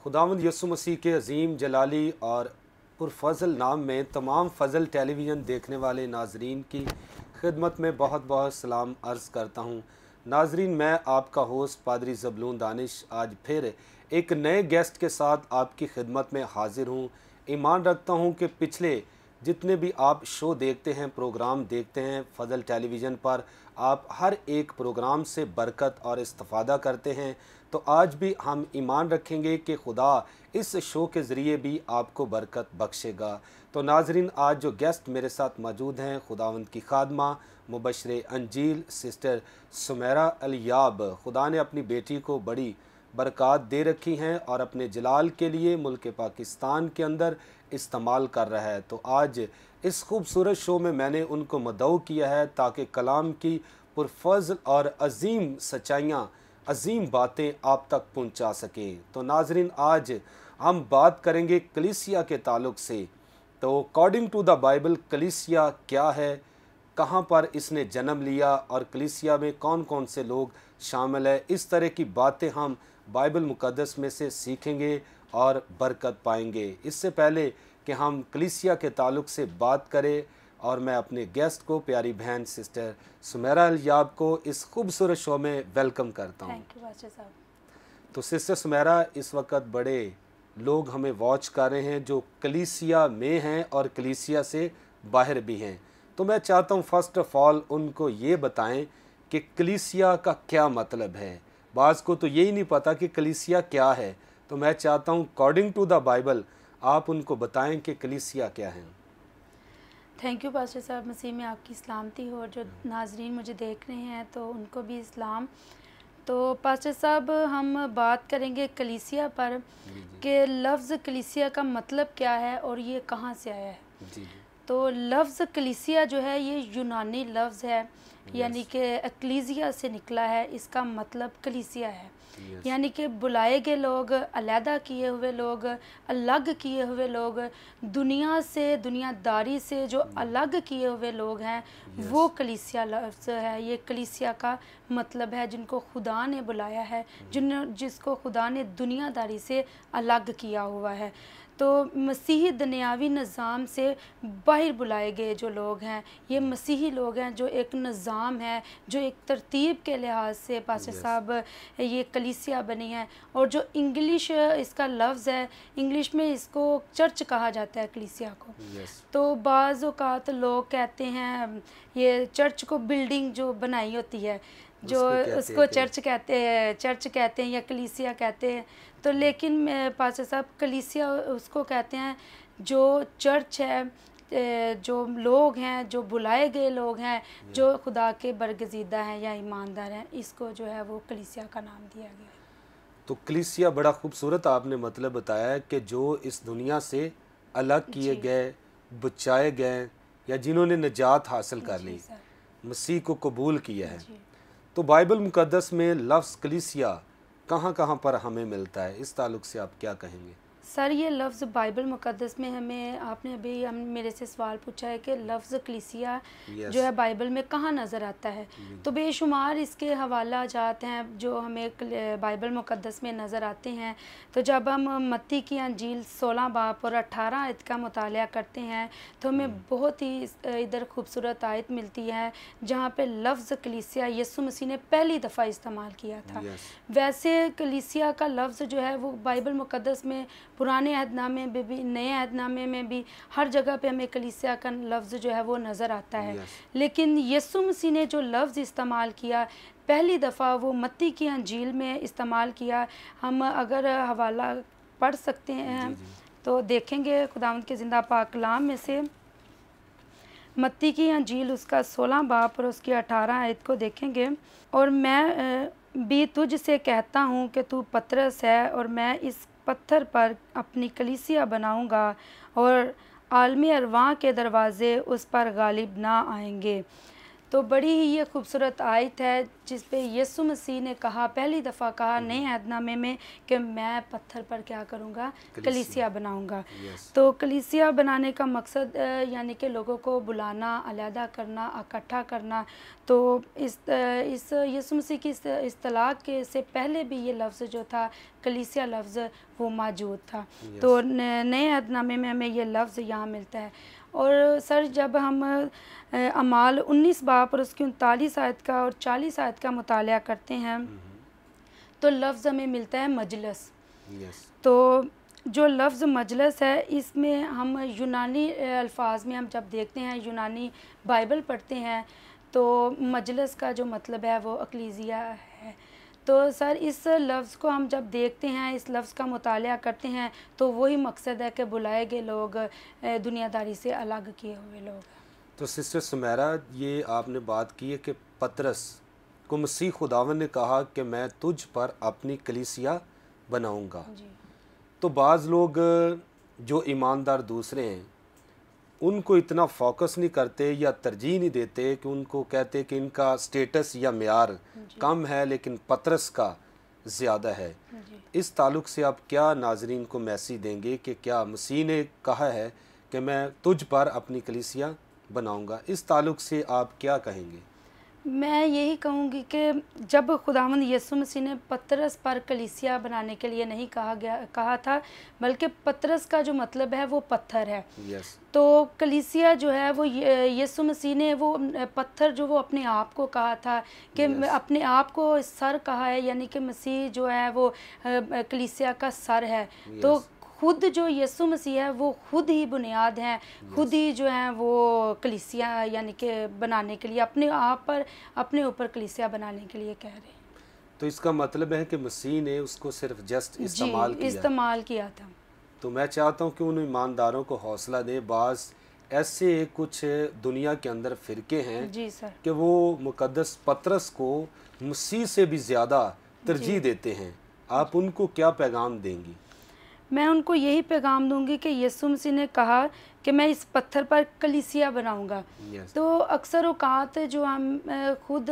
खुदावंद यीशु मसीह के अजीम जलाली और पुरफज़ल नाम में तमाम फ़ज़ल टेलीविज़न देखने वाले नाजरीन की खिदमत में बहुत बहुत सलाम अर्ज़ करता हूँ। नाजरीन, मैं आपका होस्ट पादरी ज़बलून दानिश आज फिर एक नए गेस्ट के साथ आपकी खिदमत में हाजिर हूँ। ईमान रखता हूँ कि पिछले जितने भी आप शो देखते हैं, प्रोग्राम देखते हैं फ़ज़ल टेलीविज़न पर, आप हर एक प्रोग्राम से बरकत और इस्तिफ़ादा करते हैं। तो आज भी हम ईमान रखेंगे कि खुदा इस शो के ज़रिए भी आपको बरकत बख्शेगा। तो नाजरीन, आज जो गेस्ट मेरे साथ मौजूद हैं, खुदावंद की खादमा मुबशरे अंजील सिस्टर सुमेरा अलियाब। खुदा ने अपनी बेटी को बड़ी बरक़ात दे रखी हैं और अपने जलाल के लिए मुल्क पाकिस्तान के अंदर इस्तेमाल कर रहा है। तो आज इस खूबसूरत शो में मैंने उनको मदऊ किया है ताकि कलाम की पुरफज़ल और अज़ीम सच्चाइयाँ, अज़ीम बातें आप तक पहुँचा सकें। तो नाजरीन, आज हम बात करेंगे कलीसिया के ताल्लुक़ से। तो अकॉर्डिंग टू द बाइबल कलीसिया क्या है, कहाँ पर इसने जन्म लिया और कलीसिया में कौन कौन से लोग शामिल है, इस तरह की बातें हम बाइबल मुक़द्दस में से सीखेंगे और बरकत पाएंगे। इससे पहले कि हम कलीसिया के ताल्लुक़ से बात करें और मैं अपने गेस्ट को, प्यारी बहन सिस्टर सुमेरा अलियाब को इस खूबसूरत शो में वेलकम करता हूँ। थैंक यू पास्टर साहब। तो सिस्टर सुमेरा, इस वक्त बड़े लोग हमें वॉच कर रहे हैं जो कलीसिया में हैं और कलीसिया से बाहर भी हैं। तो मैं चाहता हूँ फ़र्स्ट ऑफ़ ऑल उनको ये बताएं कि कलीसिया का क्या मतलब है। बाज़ को तो यही नहीं पता कि कलीसिया क्या है। तो मैं चाहता हूँ अकॉर्डिंग टू द बाइबल आप उनको बताएं कि कलीसिया क्या है। थैंक यू पास्टर साहब, मसीह में आपकी सलामती हो। और जो नाजरीन मुझे देख रहे हैं तो उनको भी इस्लाम। तो पास्टर साहब, हम बात करेंगे कलीसिया पर कि लफ्ज़ कलीसिया का मतलब क्या है और ये कहाँ से आया है। जी। तो लफ्ज़ कलीसिया जो है ये यूनानी लफ्ज़ है, यानी कि एक्लीसिया से निकला है। इसका मतलब कलीसिया है, यानी कि बुलाए गए लोग, अलहदा किए हुए लोग, अलग किए हुए लोग, दुनिया से, दुनियादारी से जो अलग किए हुए लोग हैं, वो कलीसिया लफ्ज़ है। ये कलीसिया का मतलब है जिनको खुदा ने बुलाया है, जिसको खुदा ने दुनियादारी से अलग किया हुआ है। तो मसीही दुनियावी निज़ाम से बाहर बुलाए गए जो लोग हैं, ये मसीही लोग हैं, जो एक निज़ाम है, जो एक तरतीब के लिहाज से पास्टर साहब ये कलीसिया बनी है। और जो इंग्लिश इसका लफ्ज़ है, इंग्लिश में इसको चर्च कहा जाता है कलीसिया को। तो बाज़ औक़ात लोग कहते हैं ये चर्च को बिल्डिंग जो बनाई होती है, जो उसको चर्च कहते हैं या कलीसिया कहते हैं। तो लेकिन पास्टर साहब, कलीसिया उसको कहते हैं जो चर्च है, जो लोग हैं, जो बुलाए गए लोग हैं, जो खुदा के बरगज़ीदा हैं या ईमानदार हैं, इसको जो है वो कलीसिया का नाम दिया गया है। तो कलीसिया बड़ा खूबसूरत आपने मतलब बताया है कि जो इस दुनिया से अलग किए गए, बचाए गए, या जिन्होंने निजात हासिल कर ली, मसीह को कबूल किया है। तो बाइबल मुक़द्दस में लफ्ज़ कलीसिया कहाँ कहाँ पर हमें मिलता है, इस ताल्लुक़ से आप क्या कहेंगे? सर, ये लफ्ज़ बाइबल मुक़द्दस में हमें, आपने अभी मेरे से सवाल पूछा है कि लफ्ज़ कलीसिया जो है बाइबल में कहाँ नज़र आता है। तो बेशुमार इसके हवाला जात हैं जो हमें बाइबल मुक़द्दस में नज़र आते हैं। तो जब हम मत्ती की अंजील 16 बाब और 18 आयत का मुताला करते हैं तो हमें बहुत ही इधर खूबसूरत आयत मिलती है जहाँ पे लफ्ज़ कलीसिया यीशु मसीह ने पहली दफ़ा इस्तेमाल किया था। वैसे कलीसिया का लफ्ज़ जो है वो बाइबल मुक़द्दस में, पुराने अहदनामे में भी, नए अहदनामे में भी, हर जगह पे हमें कलीसिया का लफ्ज़ जो है वो नज़र आता है। लेकिन यीशु मसीह ने जो लफ्ज़ इस्तेमाल किया पहली दफ़ा, वो मत्ती की अंजील में इस्तेमाल किया। हम अगर हवाला पढ़ सकते हैं तो देखेंगे खुदावंद के ज़िंदा पाक कलाम में से, मत्ती की अंजील उसका 16 बाब और उसकी 18 आयत को देखेंगे। और मैं भी तुझ से कहता हूँ कि तू पतरस है और मैं इस पत्थर पर अपनी कलीसिया बनाऊंगा और आलमी अरवाह के दरवाज़े उस पर गालिब ना आएंगे। तो बड़ी ही ये खूबसूरत आयत है जिस पे यीशु मसीह ने कहा, पहली दफ़ा कहा नए अहदनामे में कि मैं पत्थर पर क्या करूँगा, कलीसिया बनाऊँगा। तो कलीसिया बनाने का मकसद यानी कि लोगों को बुलाना, अलहदा करना, इकट्ठा करना। तो इस यीशु मसीह की इस इस्तिलाह के से पहले भी ये लफ्ज़ जो था कलीसिया लफ्ज़ वो मौजूद था। तो नए अहदनामे में हमें ये लफ्ज़ यहाँ मिलता है। और सर जब हम अमाल 19 बाब और उसकी 39 आयत का और 40 आयत का मुताला करते हैं तो लफ्ज़ हमें मिलता है मजलस। तो जो लफ्ज़ मजलस है इसमें हम यूनानी अल्फाज में हम जब देखते हैं, यूनानी बाइबल पढ़ते हैं, तो मजलस का जो मतलब है वो अक्लीसिया है। तो सर इस लफ्ज़ को हम जब देखते हैं, इस लफ्ज़ का मुताला करते हैं, तो वही मकसद है कि बुलाए गए लोग दुनियादारी से अलग किए हुए लोग। तो सिस्टर सुमेरा, ये आपने बात की है कि पतरस को मसीह खुदावन ने कहा कि मैं तुझ पर अपनी कलीसिया बनाऊंगा। तो बाज़ लोग जो ईमानदार दूसरे हैं उनको इतना फोकस नहीं करते या तरजीह नहीं देते कि उनको कहते कि इनका स्टेटस या मेयार कम है लेकिन पतरस का ज़्यादा है। इस ताल्लुक़ से आप क्या नाजरीन को मैसेज देंगे कि क्या मसीह ने कहा है कि मैं तुझ पर अपनी कलीसिया बनाऊंगा, इस ताल्लुक़ से आप क्या कहेंगे? मैं यही कहूँगी कि जब खुदावंद यीशु मसीह ने पतरस पर कलीसिया बनाने के लिए नहीं कहा था, बल्कि पतरस का जो मतलब है वो पत्थर है। तो कलीसिया जो है वो यीशु मसीह ने वो पत्थर जो वो अपने आप को कहा था कि अपने आप को सर कहा है, यानी कि मसीह जो है वो कलीसिया का सर है। तो खुद जो यीशु मसीह है वो खुद ही बुनियाद हैं, खुद ही जो है वो कलीसिया यानी कि बनाने के लिए अपने आप पर अपने ऊपर कलीसिया बनाने के लिए कह रहे हैं। तो इसका मतलब है कि मसीह ने उसको सिर्फ जस्ट इस्तेमाल किया था। तो मैं चाहता हूँ कि उन ईमानदारों को हौसला दे। बाज़ ऐसे कुछ दुनिया के अंदर फ़िरके हैं जी सर कि वो मुकद्दस पतरस को मसीह से भी ज़्यादा तरजीह देते हैं। आप उनको क्या पैगाम देंगी? मैं उनको यही पैगाम दूंगी कि यीशु मसीह ने कहा कि मैं इस पत्थर पर कलीसिया बनाऊंगा। तो अक्सर औकात जो हम खुद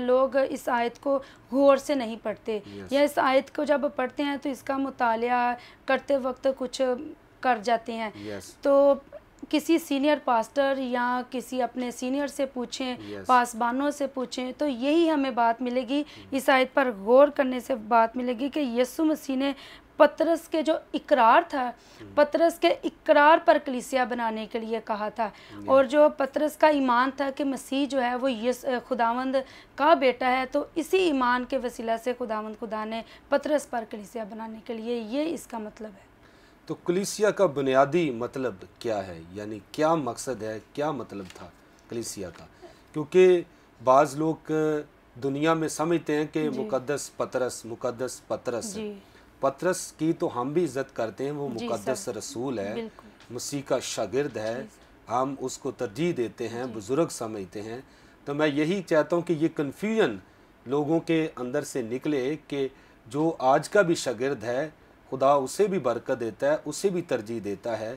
लोग इस आयत को गौर से नहीं पढ़ते, या इस आयत को जब पढ़ते हैं तो इसका मुताला करते वक्त कुछ कर जाते हैं। तो किसी सीनियर पास्टर या किसी अपने सीनियर से पूछें, पासबानों से पूछें, तो यही हमें बात मिलेगी। इस आयत पर गौर करने से बात मिलेगी कि यीशु मसीह ने पतरस के जो इकरार था, पतरस के इकरार पर कलीसिया बनाने के लिए कहा था। और जो पतरस का ईमान था कि मसीह जो है वो खुदावंद का बेटा है, तो इसी ईमान के वसीला से खुदा ने पतरस पर कलीसिया बनाने के लिए, ये इसका मतलब है। तो कलीसिया का बुनियादी मतलब क्या है, यानी क्या मकसद है, क्या मतलब था कलीसिया का? क्योंकि बाज़ लोग दुनिया में समझते हैं कि मुकद्दस पतरस है। पतरस की तो हम भी इज़्ज़त करते हैं, वो मुकद्दस रसूल है, मसीह का शागिर्द है, हम उसको तरजीह देते हैं, बुज़ुर्ग समझते हैं। तो मैं यही चाहता हूँ कि ये कन्फ्यूजन लोगों के अंदर से निकले कि जो आज का भी शागिर्द है खुदा उसे भी बरकत देता है, उसे भी तरजीह देता है।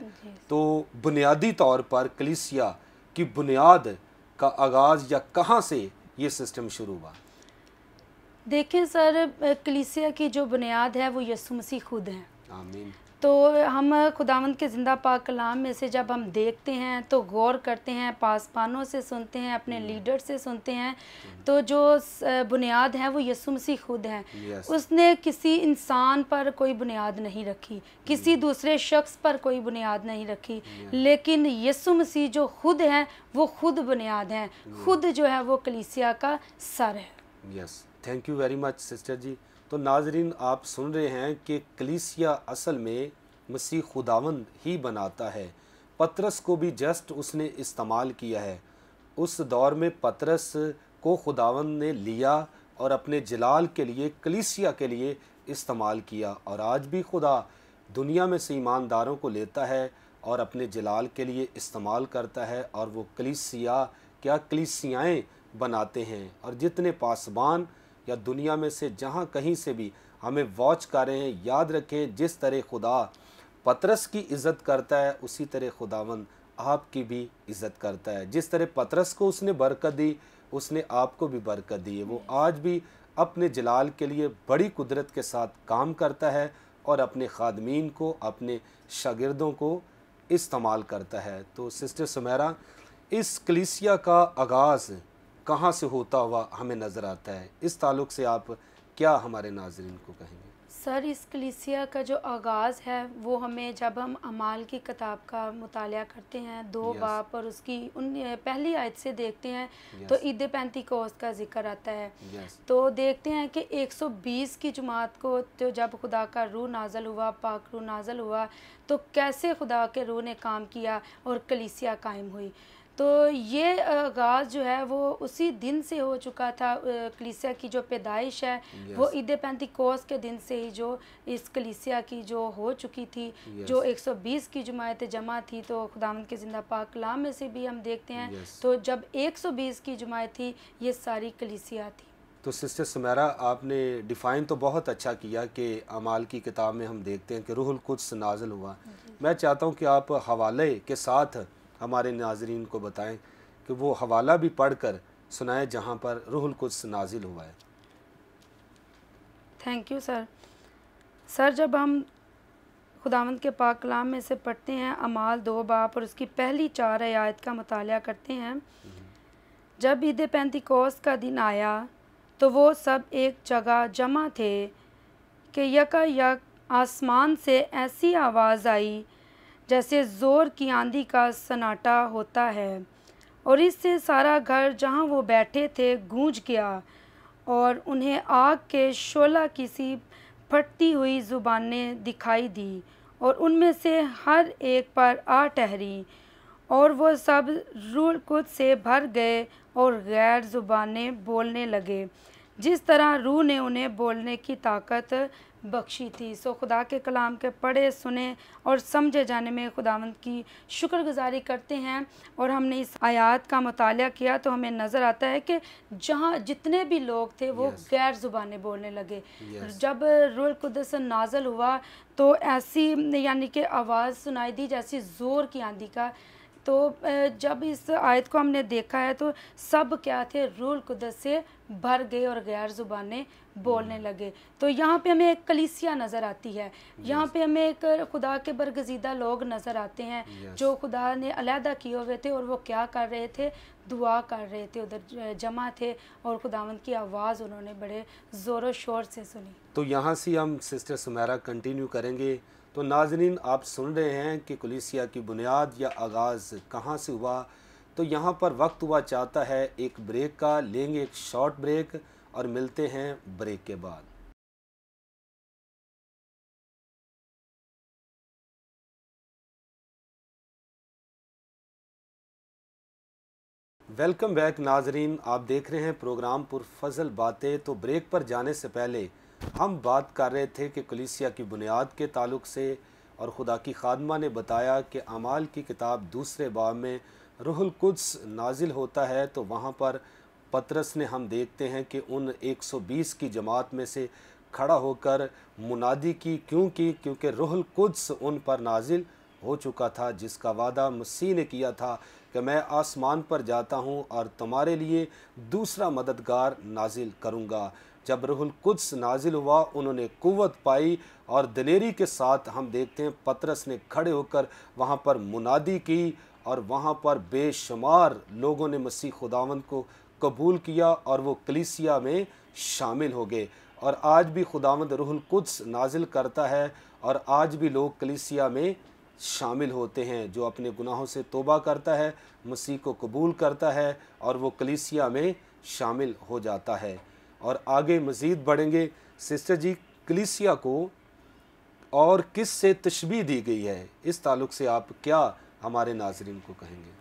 तो बुनियादी तौर पर कलीसिया की बुनियाद का आगाज़ या कहाँ से ये सिस्टम शुरू हुआ? देखें सर, कलीसिया की जो बुनियाद है वो यीशु मसीह खुद हैं। आमीन। तो हम खुदावंद के ज़िंदा पाक कलाम में से जब हम देखते हैं तो गौर करते हैं, पासबानों से सुनते हैं, अपने लीडर से सुनते हैं, तो जो बुनियाद है वो यीशु मसीह खुद हैं। उसने किसी इंसान पर कोई बुनियाद नहीं रखी, किसी दूसरे शख्स पर कोई बुनियाद नहीं रखी, लेकिन यीशु मसीह जो खुद हैं वो खुद बुनियाद हैं, खुद जो है वो कलीसिया का सर है। Yes, thank you very much sister ji. तो नाजरीन, आप सुन रहे हैं कि कलीसिया असल में मसीह खुदावंद ही बनाता है। पतरस को भी जस्ट उसने इस्तेमाल किया है। उस दौर में पतरस को खुदावंद ने लिया और अपने जलाल के लिए, कलीसिया के लिए इस्तेमाल किया। और आज भी खुदा दुनिया में से ईमानदारों को लेता है और अपने जलाल के लिए इस्तेमाल करता है, और वो कलीसिया क्या कलीसियाएँ बनाते हैं। और जितने पासबान या दुनिया में से जहाँ कहीं से भी हमें वॉच कर रहे हैं, याद रखें जिस तरह खुदा पतरस की इज़्ज़त करता है उसी तरह खुदावंद आपकी भी इज़्ज़त करता है। जिस तरह पतरस को उसने बरकत दी, उसने आपको भी बरकत दी है। वो आज भी अपने जलाल के लिए बड़ी कुदरत के साथ काम करता है और अपने खादमीन को, अपने शागिर्दों को इस्तेमाल करता है। तो सिस्टर सुमेरा, इस कलीसिया का आगाज़ कहाँ से होता हुआ हमें नज़र आता है? इस ताल्लुक़ से आप क्या हमारे नाज़रीन को कहेंगे? सर, इस कलीसिया का जो आगाज़ है वो हमें जब हम अमाल की किताब का मुताला करते हैं 2 बाब और उसकी पहली आयत से देखते हैं तो ईद पेंतिकोस्त का जिक्र आता है। तो देखते हैं कि 120 की जमात को तो जब खुदा का रूह नाज़ल हुआ, पाक रूह नाज़ल हुआ, तो कैसे खुदा के रूह ने काम किया और कलीसिया कायम हुई। तो ये आगाज़ जो है वो उसी दिन से हो चुका था। कलीसिया की जो पैदाइश है वो ईद पेंतिकोस्त के दिन से ही जो इस कलीसिया की जो हो चुकी थी, जो 120 की जमात जमा थी। तो खुदावंद के ज़िंदा पाक कलाम में से भी हम देखते हैं तो जब 120 की जमात थी ये सारी कलीसिया थी। तो सिस्टर सुमेरा, आपने डिफ़ाइन तो बहुत अच्छा किया कि अमाल की किताब में हम देखते हैं कि रूहुल कुद्स नाज़िल हुआ। मैं चाहता हूँ कि आप हवाले के साथ हमारे नाज़रीन को बताएं कि वो हवाला भी पढ़कर सुनाएं जहाँ पर रूहुल कुद्स नाज़िल हुआ है। Thank you sir. सर, जब हम खुदावंद के पाक कलाम में से पढ़ते हैं अमाल 2 बाब और उसकी पहली 4 आयत का मुताला करते हैं, जब ईद पेंतिकोस्त का दिन आया तो वो सब एक जगह जमा थे कि यकायक आसमान से ऐसी आवाज़ आई जैसे ज़ोर की आंधी का सन्नाटा होता है, और इससे सारा घर जहाँ वो बैठे थे गूंज गया, और उन्हें आग के शोला की सी फटती हुई ज़ुबानें दिखाई दी और उनमें से हर एक पर आ ठहरी, और वो सब रूह कुद्स से भर गए और गैर ज़ुबानें बोलने लगे जिस तरह रूह ने उन्हें बोलने की ताकत बख्शी थी। सो खुदा के कलाम के पढ़े, सुने और समझे जाने में खुदावंद की शुक्रगुजारी करते हैं। और हमने इस आयत का मुताला किया तो हमें नज़र आता है कि जहाँ जितने भी लोग थे वो गैर ज़ुबानें बोलने लगे। जब रूह कुद्स नाज़ल हुआ तो ऐसी यानी कि आवाज़ सुनाई दी जैसी ज़ोर की आंधी का। तो जब इस आयत को हमने देखा है तो सब क्या थे, रूह कुद्स से भर गए और गैर ज़ुबानें बोलने लगे। तो यहाँ पे हमें एक कलीसिया नज़र आती है, यहाँ पे हमें एक खुदा के बरगज़ीदा लोग नज़र आते हैं जो खुदा ने अलहदा किए हुए थे, और वो क्या कर रहे थे, दुआ कर रहे थे, उधर जमा थे और खुदावंद की आवाज़ उन्होंने बड़े ज़ोर शोर से सुनी। तो यहाँ से हम सिस्टर सुमेरा कंटिन्यू करेंगे। तो नाज़रीन, आप सुन रहे हैं कि कलीसिया की बुनियाद या आगाज़ कहाँ से हुआ। तो यहाँ पर वक्त हुआ चाहता है एक ब्रेक का, लेंगे एक शॉर्ट ब्रेक और मिलते हैं ब्रेक के बाद। वेलकम बैक नाजरीन, आप देख रहे हैं प्रोग्राम पुरफजल बातें। तो ब्रेक पर जाने से पहले हम बात कर रहे थे कि कलीसिया की बुनियाद के ताल्लुक़ से, और खुदा की खादमा ने बताया कि अमाल की किताब 2 बाब में रूहुल कुद्स नाजिल होता है। तो वहाँ पर पतरस ने, हम देखते हैं कि उन 120 की जमात में से खड़ा होकर मुनादी की। क्योंकि रूहुल कुद्स उन पर नाजिल हो चुका था, जिसका वादा मसीह ने किया था कि मैं आसमान पर जाता हूँ और तुम्हारे लिए दूसरा मददगार नाजिल करूँगा। जब रूहुल कुद्स नाजिल हुआ उन्होंने कुव्वत पाई और दिलेरी के साथ, हम देखते हैं पतरस ने खड़े होकर वहाँ पर मुनादी की, और वहाँ पर बेशुमार लोगों ने मसीह खुदावंद को कबूल किया और वो कलीसिया में शामिल हो गए। और आज भी खुदावंद रूहुल कुद्स नाजिल करता है और आज भी लोग कलीसिया में शामिल होते हैं। जो अपने गुनाहों से तौबा करता है, मसीह को कबूल करता है, और वो कलीसिया में शामिल हो जाता है। और आगे मज़ीद बढ़ेंगे। सिस्टर जी, कलीसिया को और किस से तशबीह दी गई है, इस ताल्लुक़ से आप क्या हमारे नाज़रीन को कहेंगे?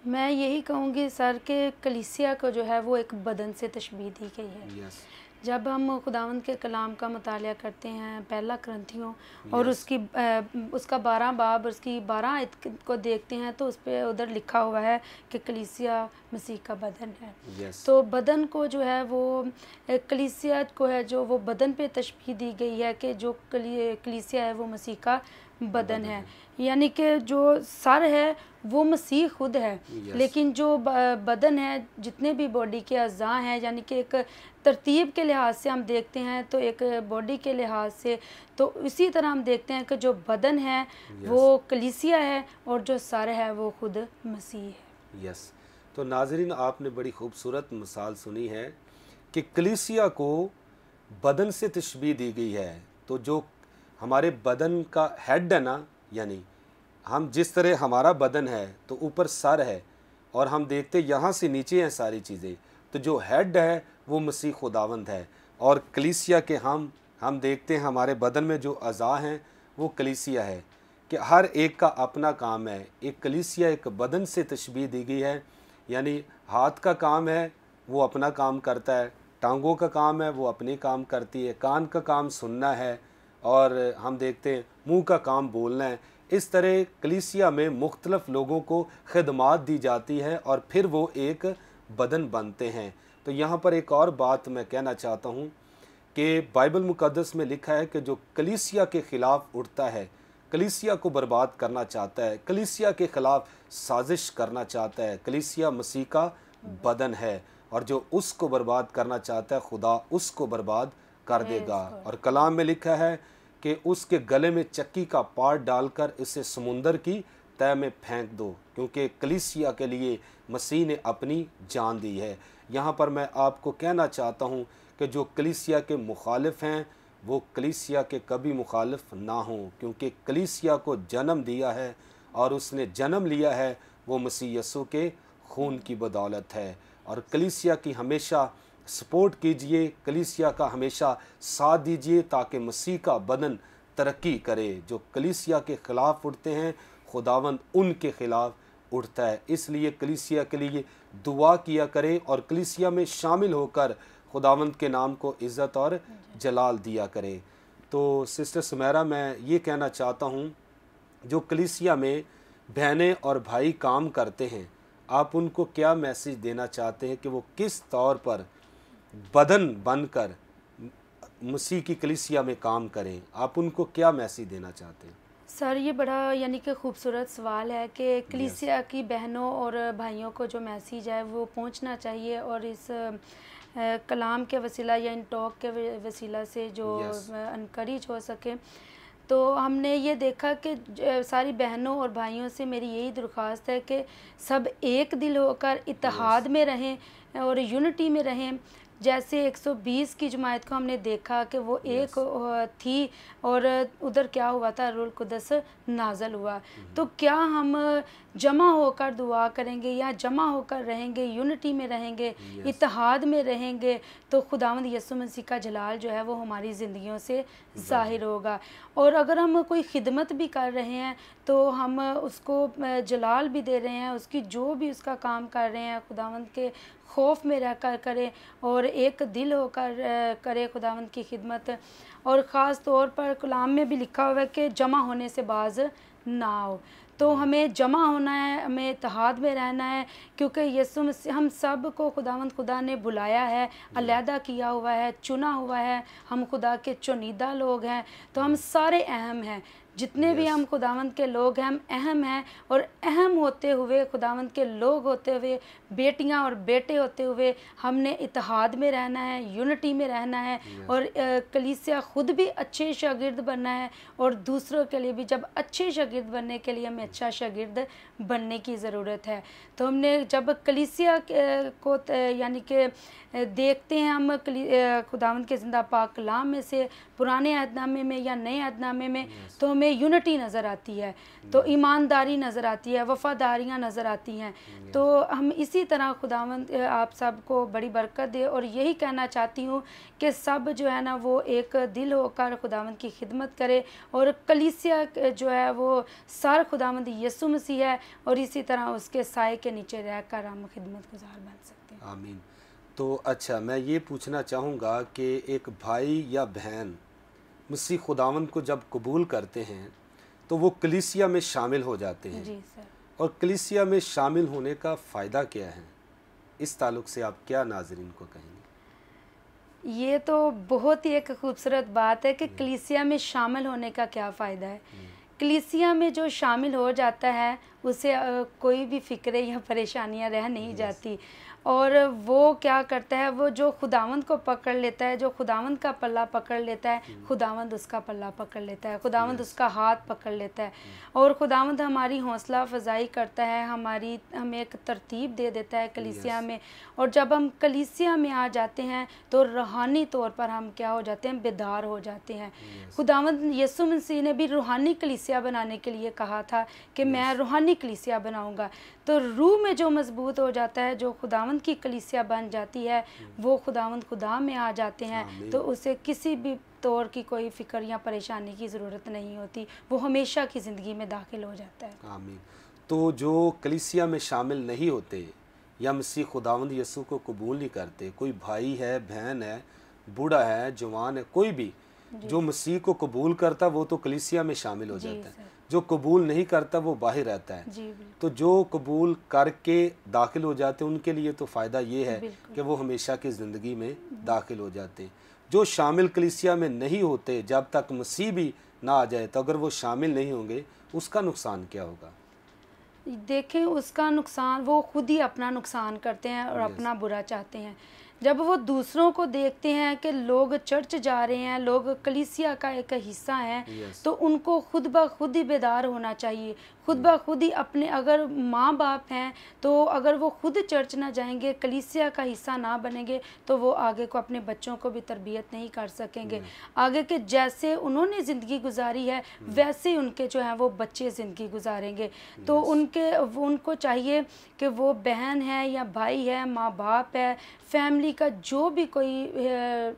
मैं यही कहूँगी सर कि कलीसिया को जो है वो एक बदन से तशबीह दी गई है। जब हम खुदावंद के कलाम का मुताला करते हैं, पहला करंथियों और उसका 12 बाब और उसकी 12 आयत को देखते हैं तो उस पर उधर लिखा हुआ है कि कलीसिया मसीह का बदन है। तो बदन को जो है वो कलीसिया को है जो वो बदन पे तशबीह दी गई है कि जो कलीसिया है वो मसीह का बदन है। यानी कि जो सर है वो मसीह खुद है, लेकिन जो बदन है, जितने भी बॉडी के अज़ा हैं, यानी कि एक तरतीब के लिहाज से हम देखते हैं तो एक बॉडी के लिहाज से, तो इसी तरह हम देखते हैं कि जो बदन है वो कलीसिया है और जो सर है वो खुद मसीह है। यस। तो नाज़रीन, आपने बड़ी खूबसूरत मिसाल सुनी है कि कलीसिया को बदन से तशबीह दी गई है। तो जो हमारे बदन का हेड है ना, यानी हम जिस तरह हमारा बदन है तो ऊपर सर है और हम देखते यहाँ से नीचे हैं सारी चीज़ें, तो जो हेड है वो मसीह खुदावंद है। और कलीसिया के हम देखते हैं हमारे बदन में जो अज़ा हैं वो कलीसिया है कि हर एक का अपना काम है। एक कलीसिया एक बदन से तशबीह दी गई है, यानी हाथ का काम है वो अपना काम करता है, टांगों का काम है वो अपने काम करती है, कान का काम सुनना है, और हम देखते हैं मुंह का काम बोलना है। इस तरह कलीसिया में मुख्तलिफ लोगों को खिदमात दी जाती है और फिर वो एक बदन बनते हैं। तो यहाँ पर एक और बात मैं कहना चाहता हूँ कि बाइबल मुक़द्दस में लिखा है कि जो कलीसिया के ख़िलाफ़ उठता है, कलीसिया को बर्बाद करना चाहता है, कलीसिया के ख़िलाफ़ साजिश करना चाहता है, कलीसिया मसीह का बदन है, और जो उसको बर्बाद करना चाहता है खुदा उसको बर्बाद कर देगा। और कलाम में लिखा है कि उसके गले में चक्की का पार्ट डालकर इसे समुंदर की तह में फेंक दो, क्योंकि कलीसिया के लिए मसीह ने अपनी जान दी है। यहाँ पर मैं आपको कहना चाहता हूँ कि जो कलीसिया के मुखालिफ हैं वो कलीसिया के कभी मुखालिफ ना हों, क्योंकि कलीसिया को जन्म दिया है और उसने जन्म लिया है वो मसीह यीशु के खून की बदौलत है। और कलीसिया की हमेशा सपोर्ट कीजिए, कलीसिया का हमेशा साथ दीजिए ताकि मसीह का बदन तरक्की करे। जो कलीसिया के ख़िलाफ़ उठते हैं खुदावंद उनके ख़िलाफ़ उठता है। इसलिए कलीसिया के लिए दुआ किया करें और कलीसिया में शामिल होकर खुदावंद के नाम को इज़्ज़त और जलाल दिया करें। तो सिस्टर सुमेरा, मैं ये कहना चाहता हूँ, जो कलीसिया में बहनें और भाई काम करते हैं, आप उनको क्या मैसेज देना चाहते हैं कि वो किस तौर पर बदन बनकर मसीह की कलीसिया में काम करें? आप उनको क्या मैसेज देना चाहते हैं? सर, ये बड़ा यानी कि खूबसूरत सवाल है कि कलीसिया की बहनों और भाइयों को जो मैसेज है वो पहुंचना चाहिए, और इस कलाम के वसीला या इन टॉक के वसीला से जो इनकरेज हो सके। तो हमने ये देखा कि सारी बहनों और भाइयों से मेरी यही दरख्वास्त है कि सब एक दिल होकर इत्तेहाद में रहें और यूनिटी में रहें। जैसे 120 की जमात को हमने देखा कि वो एक थी और उधर क्या हुआ था, रूह कुदस नाज़ल हुआ। तो क्या हम जमा होकर दुआ करेंगे या जमा होकर रहेंगे, यूनिटी में रहेंगे, इत्तेहाद में रहेंगे, तो खुदावंद यीशु मसीह का जलाल जो है वो हमारी ज़िंदगियों से ज़ाहिर होगा। और अगर हम कोई खिदमत भी कर रहे हैं तो हम उसको जलाल भी दे रहे हैं, उसकी जो भी उसका काम कर रहे हैं खुदावंद के खौफ में रहकर करें और एक दिल होकर करें खुदावंद की खिदमत। और ख़ास तौर पर कलाम में भी लिखा हुआ है कि जमा होने से बाज ना हो। तो हमें जमा होना है, हमें इत्तेहाद में रहना है, क्योंकि यीशु मसीह हम सब को खुदावंद खुदा ने बुलाया है, अलहदा किया हुआ है, चुना हुआ है। हम खुदा के चुनीदा लोग हैं, तो हम सारे अहम हैं। जितने भी हम खुदावंद के लोग हैं हम अहम हैं, और अहम होते हुए खुदावंद के लोग होते हुए, बेटियां और बेटे होते हुए हमने इत्तेहाद में रहना है, यूनिटी में रहना है। और कलीसिया खुद भी अच्छे शागिर्द बनना है, और दूसरों के लिए भी जब अच्छे शागिर्द बनने के लिए हमें अच्छा शागिर्द बनने की ज़रूरत है। तो हमने जब कलीसिया को यानी कि देखते हैं हम खुदावंद के ज़िंदा पाक कलाम में से, पुराने अहदनामे में या नए अहदनामे में, तो हमें यूनिटी नज़र आती है, तो ईमानदारी नज़र आती है, वफ़ादारियाँ नज़र आती हैं। तो हम इसी तरह खुदावंद आप सबको बड़ी बरकत दे, और यही कहना चाहती हूँ कि सब जो है ना वो एक दिल होकर खुदावंद की खिदमत करे, और कलीसिया जो है वो सर खुदावंद यीशु मसीह है, और इसी तरह उसके साए के नीचे रहकर हम खिदमत गुजार बन सकते हैं। आमीन। तो अच्छा, मैं ये पूछना चाहूँगा कि एक भाई या बहन मसीह खुदावंद को जब कबूल करते हैं तो वो कलीसिया में शामिल हो जाते हैं। जी सर। और कलीसिया में शामिल होने का फ़ायदा क्या है? इस ताल्लुक़ से आप क्या नाज़रीन को कहेंगे? ये तो बहुत ही एक खूबसूरत बात है कि कलीसिया में शामिल होने का क्या फ़ायदा है। कलीसिया में जो शामिल हो जाता है उसे कोई भी फ़िक्रें या परेशानियां रह नहीं जाती। और वो क्या करता है, वो जो खुदावंद को पकड़ लेता है, जो खुदावंद का पल्ला पकड़ लेता है, खुदावंद उसका पल्ला पकड़ लेता है, खुदावंद उसका हाथ पकड़ लेता है। और खुदावंद हमारी हौसला अफजाई करता है, हमें एक तरतीब दे देता है कलीसिया में। और जब हम कलीसिया में आ जाते हैं तो रूहानी तौर पर हम क्या हो जाते हैं, बेदार हो जाते हैं। खुदावंद यीशु मसीह ने भी रूहानी कलीसिया बनाने के लिए कहा था कि मैं रूहानी कलीसिया बनाऊंगा। तो रूह में जो मजबूत हो जाता है, जो खुदावंद की कलीसिया बन जाती है, वो खुदावंद खुदा में आ जाते हैं, तो उसे किसी भी तौर की कोई फ़िक्र या परेशानी की ज़रूरत नहीं होती, वो हमेशा की ज़िंदगी में दाखिल हो जाता है। आमीन। तो जो कलीसिया में शामिल नहीं होते या मसीह खुदावंद यीशु को कबूल नहीं करते, कोई भाई है, बहन है, बूढ़ा है, जवान है, कोई भी जो मसीह को कबूल करता वो तो कलीसिया में शामिल हो जाता है, जो कबूल नहीं करता वो बाहर रहता है। तो जो कबूल करके दाखिल हो जाते हैं उनके लिए तो फ़ायदा ये है कि वो हमेशा की ज़िंदगी में दाखिल हो जाते हैं। जो शामिल कलीसिया में नहीं होते, जब तक मसीह भी ना आ जाए, तो अगर वो शामिल नहीं होंगे उसका नुकसान क्या होगा? देखें, उसका नुकसान, वो खुद ही अपना नुकसान करते हैं और अपना बुरा चाहते हैं। जब वो दूसरों को देखते हैं कि लोग चर्च जा रहे हैं, लोग कलीसिया का एक हिस्सा हैं, तो उनको खुद ब खुद ही बेदार होना चाहिए। खुद ब खुद ही अपने, अगर माँ बाप हैं तो अगर वो खुद चर्च ना जाएंगे, कलीसिया का हिस्सा ना बनेंगे, तो वो आगे को अपने बच्चों को भी तरबियत नहीं कर सकेंगे। आगे के जैसे उन्होंने ज़िंदगी गुजारी है वैसे ही उनके जो हैं वो बच्चे ज़िंदगी गुजारेंगे। तो उनको चाहिए कि वो बहन है या भाई है, माँ बाप है, फैमिली का जो भी कोई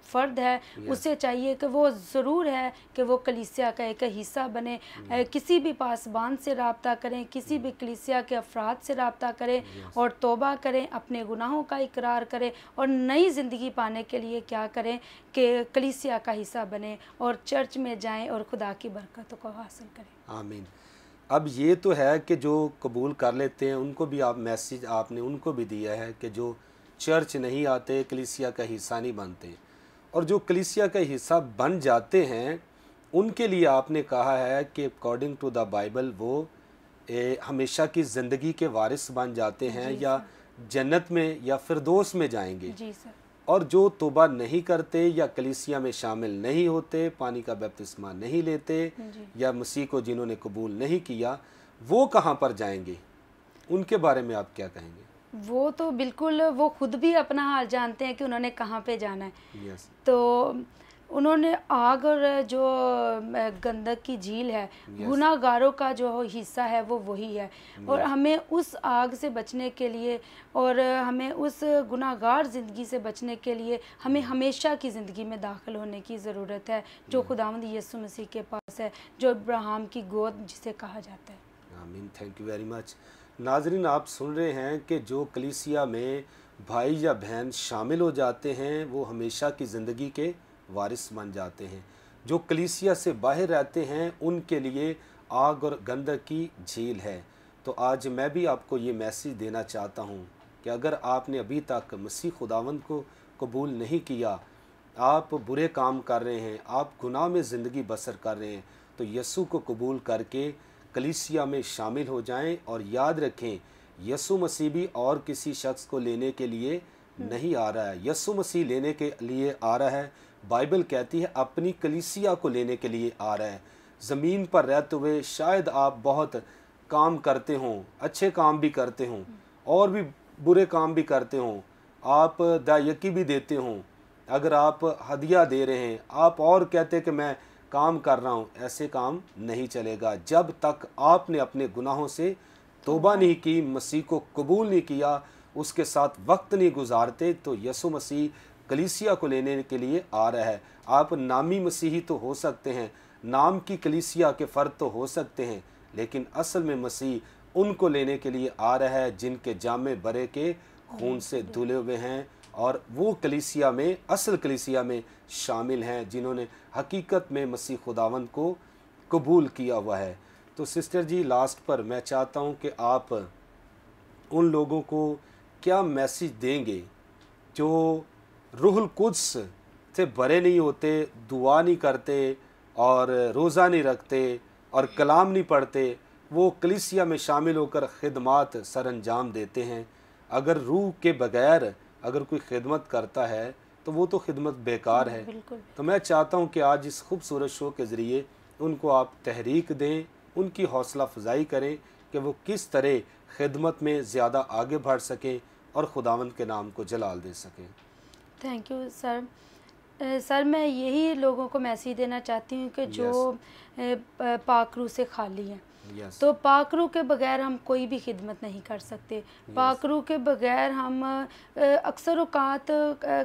फ़र्द है, उसे चाहिए कि वो ज़रूर है कि वो कलीसिया का एक हिस्सा बने। किसी भी पासबान से रब्ता करें, किसी भी कलीसिया के अफराद से रब्ता करें और तौबा करें, अपने गुनाहों का इकरार करें और नई ज़िंदगी पाने के लिए क्या करें कि कलीसिया का हिस्सा बने और चर्च में जाएं और खुदा की बरकतों को हासिल करें। आमीन। अब ये तो है कि जो कबूल कर लेते हैं उनको भी आप मैसेज आपने उनको भी दिया है कि जो चर्च नहीं आते, कलीसिया का हिस्सा नहीं बनते, और जो कलीसिया का हिस्सा बन जाते हैं उनके लिए आपने कहा है कि अकॉर्डिंग टू द बाइबल वो हमेशा की ज़िंदगी के वारिस बन जाते हैं या जन्नत में या फिरदौस में जाएंगे। जी सर। और जो तौबा नहीं करते या कलीसिया में शामिल नहीं होते, पानी का बपतिस्मा नहीं लेते या मसीह को जिन्होंने कबूल नहीं किया, वो कहाँ पर जाएंगे? उनके बारे में आप क्या कहेंगे? वो तो बिल्कुल, वो खुद भी अपना हाल जानते हैं कि उन्होंने कहाँ पे जाना है। तो उन्होंने आग और जो गंदक की झील है, गुनाहगारों का जो हिस्सा है वो वही है। और हमें उस आग से बचने के लिए और हमें उस गुनाहगार ज़िंदगी से बचने के लिए हमें हमेशा की ज़िंदगी में दाखिल होने की ज़रूरत है, जो खुदावंद यीशु मसीह के पास है, जो अब्राहम की गोद जिसे कहा जाता है। आमीन। Thank you very much. नाजरीन, आप सुन रहे हैं कि जो कलीसिया में भाई या बहन शामिल हो जाते हैं वो हमेशा की ज़िंदगी के वारिस बन जाते हैं। जो कलीसिया से बाहर रहते हैं उनके लिए आग और गंदक की झील है। तो आज मैं भी आपको ये मैसेज देना चाहता हूँ कि अगर आपने अभी तक मसीह खुदावंद को कबूल नहीं किया, आप बुरे काम कर रहे हैं, आप गुनाह में ज़िंदगी बसर कर रहे हैं, तो यीशु को कबूल करके कलीसिया में शामिल हो जाएं। और याद रखें, यीशु मसीह भी और किसी शख्स को लेने के लिए नहीं आ रहा है, यीशु मसीह लेने के लिए आ रहा है। बाइबल कहती है अपनी कलीसिया को लेने के लिए आ रहा है। ज़मीन पर रहते हुए शायद आप बहुत काम करते हों, अच्छे काम भी करते हों और भी बुरे काम भी करते हों, आप दायकी भी देते हों, अगर आप हदिया दे रहे हैं, आप और कहते कि मैं काम कर रहा हूँ, ऐसे काम नहीं चलेगा। जब तक आपने अपने गुनाहों से तौबा नहीं की, मसीह को कबूल नहीं किया, उसके साथ वक्त नहीं गुजारते, तो यीशु मसीह कलीसिया को लेने के लिए आ रहा है। आप नामी मसीही तो हो सकते हैं, नाम की कलीसिया के फ़र्द तो हो सकते हैं, लेकिन असल में मसीह उनको लेने के लिए आ रहा है जिनके जामे बरे के खून से धुले हुए हैं और वो कलीसिया में, असल कलीसिया में शामिल हैं, जिन्होंने हकीकत में मसीह खुदावंद को कबूल किया हुआ है। तो सिस्टर जी, लास्ट पर मैं चाहता हूँ कि आप उन लोगों को क्या मैसेज देंगे जो रूहुल कुद्स से भरे नहीं होते, दुआ नहीं करते और रोज़ा नहीं रखते और कलाम नहीं पढ़ते, वो कलीसिया में शामिल होकर खिदमत सर अंजाम देते हैं। अगर रूह के बगैर अगर कोई खिदमत करता है तो वो तो खिदमत बेकार है। तो मैं चाहता हूँ कि आज इस खूबसूरत शो के ज़रिए उनको आप तहरीक दें, उनकी हौसला अफजाई करें कि वो किस तरह खिदमत में ज़्यादा आगे बढ़ सकें और खुदावंद के नाम को जलाल दे सकें। Thank you sir. सर मैं यही लोगों को मैसेज देना चाहती हूँ कि जो पाक रूह से खाली हैं, तो पाक रूह के बगैर हम कोई भी खिदमत नहीं कर सकते। पाक रूह के बगैर हम अक्सर औकात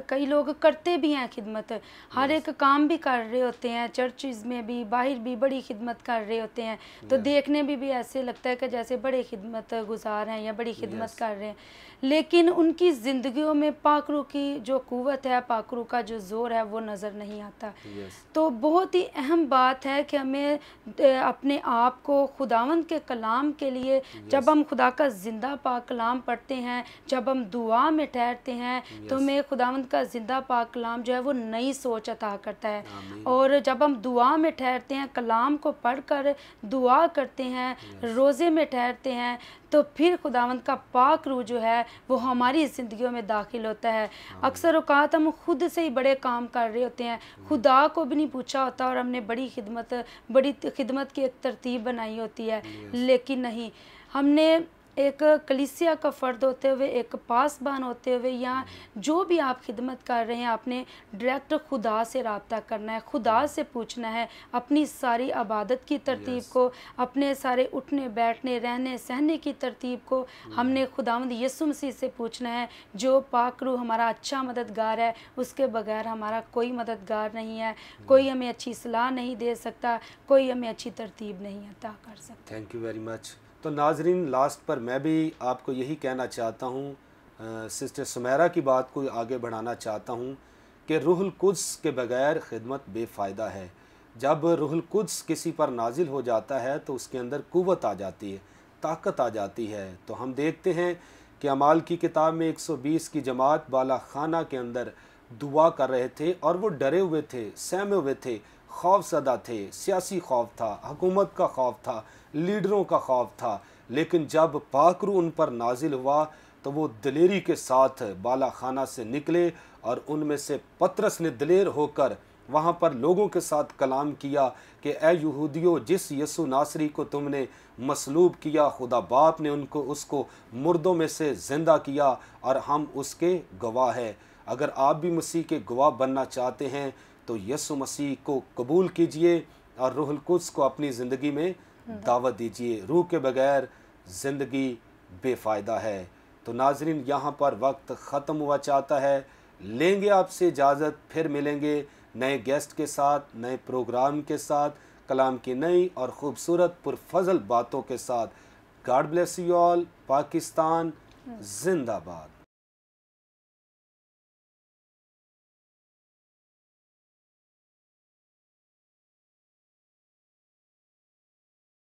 कई लोग करते भी हैं खिदमत, हर एक काम भी कर रहे होते हैं, चर्चिज़ में भी बाहर भी बड़ी खिदमत कर रहे होते हैं, तो देखने में भी ऐसे लगता है कि जैसे बड़े खिदमत गुजार हैं या बड़ी खिदमत कर रहे हैं, लेकिन उनकी ज़िंदगियों में पाक रूह की जो क़ुव्वत है, पाक रूह का जो ज़ोर है वो नज़र नहीं आता। तो बहुत ही अहम बात है कि हमें अपने आप को खुदावंद के कलाम के लिए, जब हम खुदा का ज़िंदा पाक कलाम पढ़ते हैं, जब हम दुआ में ठहरते हैं, तो हमें खुदावंद का ज़िंदा पाक कलाम जो है वो नई सोच अता करता है। और जब हम दुआ में ठहरते हैं, कलाम को पढ़कर दुआ करते हैं, रोज़े में ठहरते हैं, तो फिर खुदावंद का पाक रूह जो है वो हमारी ज़िंदगियों में दाखिल होता है। अक्सर औकात हम खुद से ही बड़े काम कर रहे होते हैं, खुदा को भी नहीं पूछा होता और हमने बड़ी खिदमत की एक तरतीब बनाई होती है, लेकिन नहीं, हमने एक कलीसिया का फ़र्द होते हुए, एक पासबान होते हुए, या जो भी आप खिदमत कर रहे हैं, आपने डायरेक्ट खुदा से रब्ता करना है, खुदा से पूछना है अपनी सारी इबादत की तरतीब को, अपने सारे उठने बैठने रहने सहने की तरतीब को हमने खुदावंद यीशु मसीह से पूछना है, जो पाक रूह हमारा अच्छा मददगार है, उसके बगैर हमारा कोई मददगार नहीं है, कोई हमें अच्छी सलाह नहीं दे सकता, कोई हमें अच्छी तरतीब नहीं अता कर सकता। Thank you very much. तो नाजरीन, लास्ट पर मैं भी आपको यही कहना चाहता हूँ, सिस्टर सुमेरा की बात को आगे बढ़ाना चाहता हूँ कि रूहुल कुद्स के बगैर खिदमत बेफ़ायदा है। जब रूहुल कुद्स किसी पर नाजिल हो जाता है तो उसके अंदर क़ुव्वत आ जाती है, ताकत आ जाती है। तो हम देखते हैं कि अमाल की किताब में 120 की जमात बाला खाना के अंदर दुआ कर रहे थे और वो डरे हुए थे, सहमे हुए थे, खौफज़दा थे, सियासी खौफ था, हुकूमत का खौफ था, लीडरों का खौफ था, लेकिन जब पाक रूह उन पर नाजिल हुआ तो वो दिलेरी के साथ बाला खाना से निकले और उनमें से पतरस ने दिलेर होकर वहाँ पर लोगों के साथ कलाम किया कि ए यहूदियों, जिस यसु नासरी को तुमने मसलूब किया, खुदा बाप ने उसको मुर्दों में से ज़िंदा किया और हम उसके गवाह हैं। अगर आप भी मसीह के गवाह बनना चाहते हैं तो यसु मसीह को कबूल कीजिए और रूहुल कुद्स को अपनी ज़िंदगी में दावत दीजिए। रूह के बगैर ज़िंदगी बेफ़ायदा है। तो नाजरीन, यहाँ पर वक्त ख़त्म हुआ चाहता है, लेंगे आपसे इजाज़त, फिर मिलेंगे नए गेस्ट के साथ, नए प्रोग्राम के साथ, कलाम की नई और ख़ूबसूरत पुरफज़ल बातों के साथ। God bless you all. Pakistan जिंदाबाद।